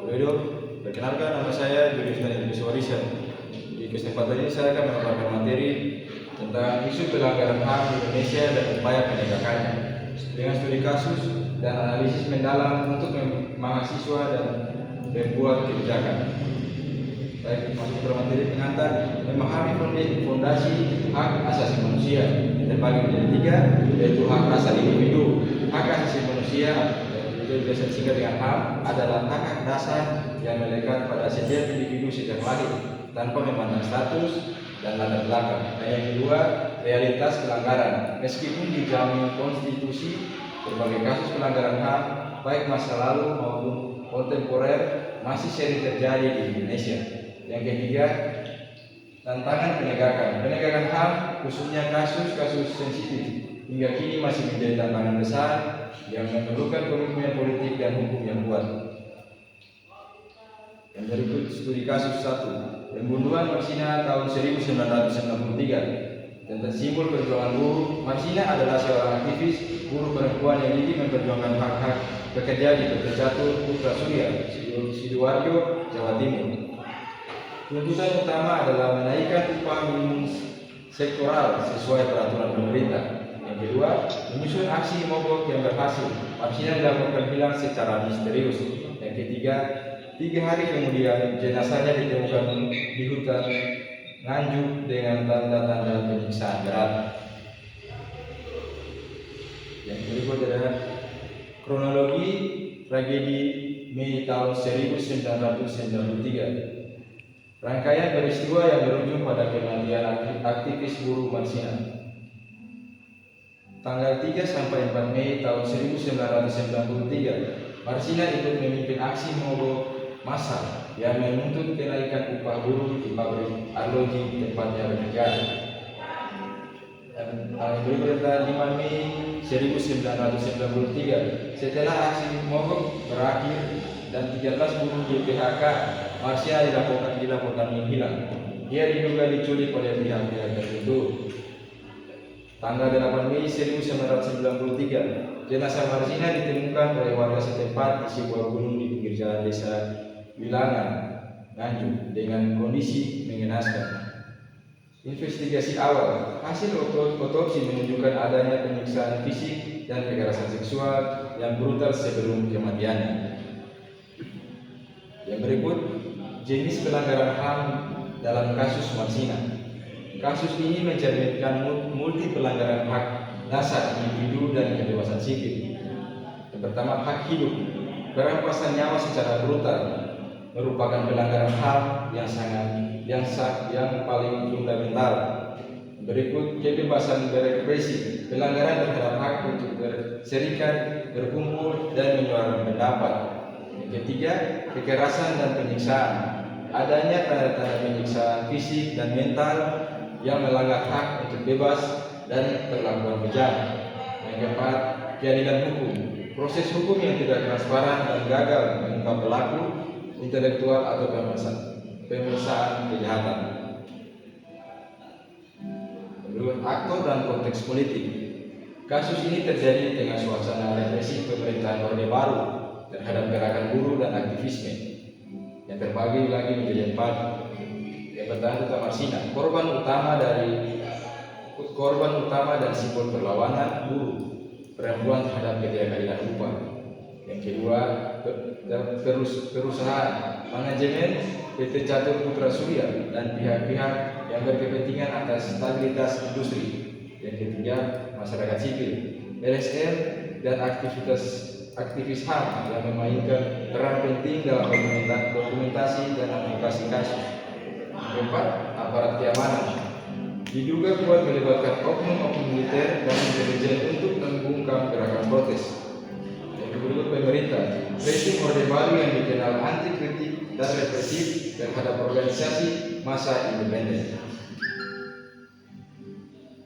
Widodo. Perkenalkan, nama saya Julius Daniel Biswarisa. Di kesempatan ini saya akan memaparkan materi tentang isu pelanggaran HAM di Indonesia dan upaya penegakannya dengan studi kasus dan analisis mendalam untuk mahasiswa dan pembuat kebijakan. Baik, masuk ke materi pengantar. Memahami fondasi hak asasi manusia yang terbagi menjadi tiga, yaitu hak asasi individu. Hak asasi manusia itu biasa disingkat dengan HAM adalah hak dasar yang melekat pada setiap individu sejak lahir tanpa memandang status dan latar belakang. Dan yang kedua, realitas pelanggaran. Meskipun dijamin konstitusi, berbagai kasus pelanggaran HAM baik masa lalu maupun kontemporer masih sering terjadi di Indonesia. Yang ketiga, tantangan penegakan. Penegakan HAM khususnya kasus-kasus sensitif hingga kini masih menjadi tantangan besar yang memerlukan komitmen politik dan hukum yang kuat. Yang berikut studi kasus 1. Pembunuhan Marsina tahun 1993. Tentang simbol perjuangan buruh. Marsina adalah seorang aktivis buruh perempuan yang ingin memperjuangkan hak-hak pekerja di PT Catur Putra Surya, Sidoarjo, Jawa Timur. Tuntutan utama adalah menaikkan upah minimum sektoral sesuai peraturan pemerintah. Yang kedua, menyusun aksi mogok yang berhasil. Marsina dilaporkan hilang secara misterius. Yang ketiga, 3 hari kemudian jenazahnya ditemukan di hutan Nganjuk dengan tanda-tanda penyiksaan berat. Yang berikut adalah kronologi tragedi Mei tahun 1993. Rangkaian peristiwa yang berujung pada kematian aktivis buruh Marsina. Tanggal 3 sampai 4 Mei tahun 1993, Marsina ikut memimpin aksi mogok massal yang menuntut kenaikan upah buruh di pabrik arloji tempatnya bekerja. Berikutnya 5 Mei 1993, setelah aksi mogok berakhir dan 13 buruh di PHK, Marsina dilaporkan hilang. Dia diduga diculik oleh pihak-pihak tertentu. Tanggal 8 Mei 1993, jenazah Marsina ditemukan oleh warga setempat di sebuah gunung di pinggir jalan desa Wilangan, Nganjuk, dengan kondisi mengenaskan. Investigasi awal, hasil otopsi menunjukkan adanya penyiksaan fisik dan kekerasan seksual yang brutal sebelum kematiannya. Yang berikut, jenis pelanggaran HAM dalam kasus Marsina. Kasus ini mencerminkan multi pelanggaran hak dasar individu dan kebebasan sipil. Yang pertama, hak hidup. Perampasan nyawa secara brutal merupakan pelanggaran HAM yang paling fundamental. Berikut, kebebasan berekspresi. Pelanggaran terhadap hak untuk berserikat, berkumpul, dan menyuarakan pendapat. Yang ketiga, kekerasan dan penyiksaan. Adanya tanda-tanda penyiksaan fisik dan mental yang melanggar hak untuk bebas dan perlakuan kejam. Yang keempat, keadilan hukum. Proses hukum yang tidak transparan dan gagal mengungkap pelaku intelektual atau pemeriksaan kejahatan. Menurut aktor dan konteks politik, kasus ini terjadi di tengah suasana represi pemerintahan Orde Baru terhadap gerakan buruh dan aktivisme yang terbagi lagi menjadi 4. Yang pertama tentang Marsina, korban utama dan simbol perlawanan buruh perempuan terhadap ketidakadilan upah. Yang kedua, perusahaan manajemen PT Catur Putra Surya dan pihak-pihak yang berkepentingan atas stabilitas industri. Yang ketiga, masyarakat sipil, LSM dan aktivis HAM yang memainkan peran penting dalam dokumentasi dan advokasi kasus. Keempat, aparat keamanan diduga kuat melibatkan oknum-oknum militer dan intelijen untuk membungkam gerakan protes. Yang berikut, pemerintah, rezim Orde Baru yang dikenal anti kritik dan represif terhadap organisasi massa independen.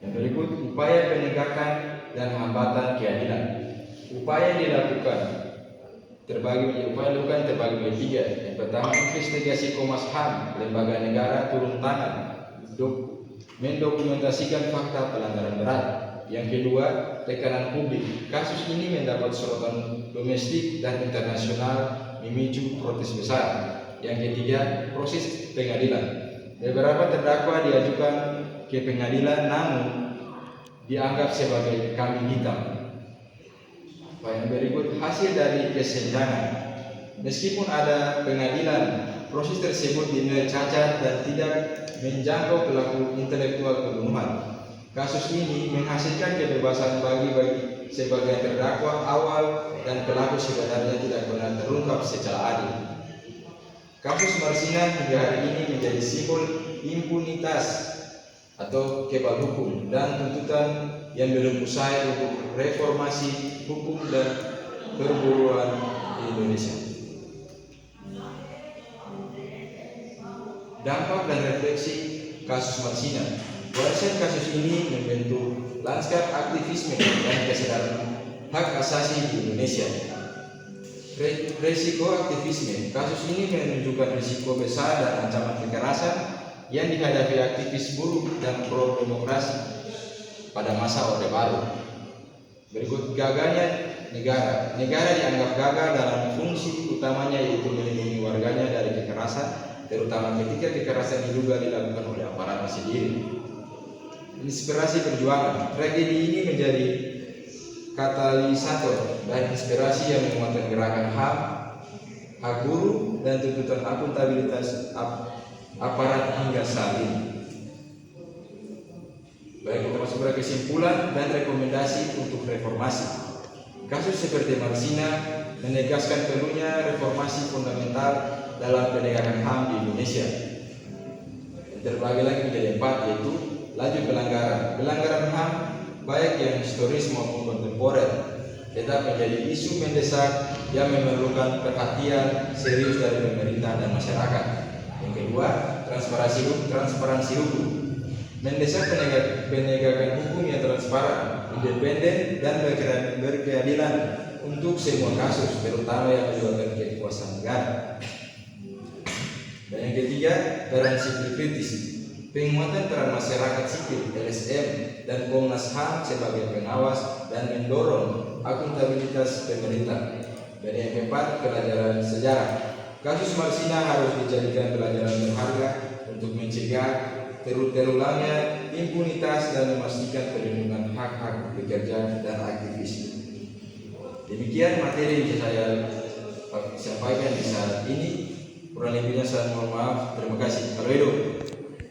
Yang berikut, upaya penegakan dan hambatan keadilan. Upaya dilakukan terbagi menjadi 3. Yang pertama, investigasi Komnas HAM, lembaga negara turun tangan mendokumentasikan fakta pelanggaran berat. Yang kedua, tekanan publik. Kasus ini mendapat sorotan domestik dan internasional memicu protes besar. Yang ketiga, proses pengadilan. Beberapa terdakwa diajukan ke pengadilan namun dianggap sebagai kambing hitam. Yang berikut hasil dari kesenjangan. Meskipun ada pengadilan, proses tersebut dinilai cacat dan tidak menjangkau pelaku intelektual pembunuhan. Kasus ini menghasilkan kebebasan bagi sebagian terdakwa awal dan pelaku sebenarnya tidak benar terungkap secara adil. Kasus Marsina hingga hari ini menjadi simbol impunitas atau kebal hukum dan tuntutan yang belum usai untuk reformasi hukum dan perburuan di Indonesia. Dampak dan refleksi kasus Marsina. Warisan kasus ini membentuk lanskap aktivisme dan kesadaran hak asasi di Indonesia. Risiko aktivisme. Kasus ini menunjukkan risiko besar dan ancaman kekerasan yang dihadapi aktivis buruh dan pro demokrasi pada masa Orde Baru. Berikut gagalnya negara. Negara dianggap gagal dalam fungsi utamanya yaitu melindungi warganya dari kekerasan, terutama ketika kekerasan diduga dilakukan oleh aparat sendiri. Inspirasi perjuangan. Tragedi ini menjadi katalisator dan inspirasi yang menguatkan gerakan HAM, hak guru, dan tuntutan akuntabilitas aparat hingga saat ini. Baik, kita masuk pada kesimpulan dan rekomendasi untuk reformasi. Kasus seperti Marsina menegaskan perlunya reformasi fundamental dalam penegakan HAM di Indonesia. Terbagi lagi menjadi 4, yaitu laju pelanggaran HAM baik yang historis maupun kontemporer tetap menjadi isu mendesak yang memerlukan perhatian serius dari pemerintah dan masyarakat. Yang kedua, transparansi hukum mendesak penegakan hukum yang transparan, independen, dan berkeadilan untuk semua kasus, terutama yang melibatkan kekuasaan negara. Dan yang ketiga, peran sipil kritis. Penguatan peran masyarakat sipil, LSM, dan Komnas HAM sebagai pengawas dan mendorong akuntabilitas pemerintah. Dan yang keempat, pelajaran sejarah. Kasus Marsina harus dijadikan pelajaran berharga untuk mencegah terulangnya impunitas dan memastikan perlindungan hak-hak pekerja dan aktivis. Demikian materi yang bisa saya sampaikan di saat ini. Kurang lebihnya saya mohon maaf. Terima kasih. Halo hidup.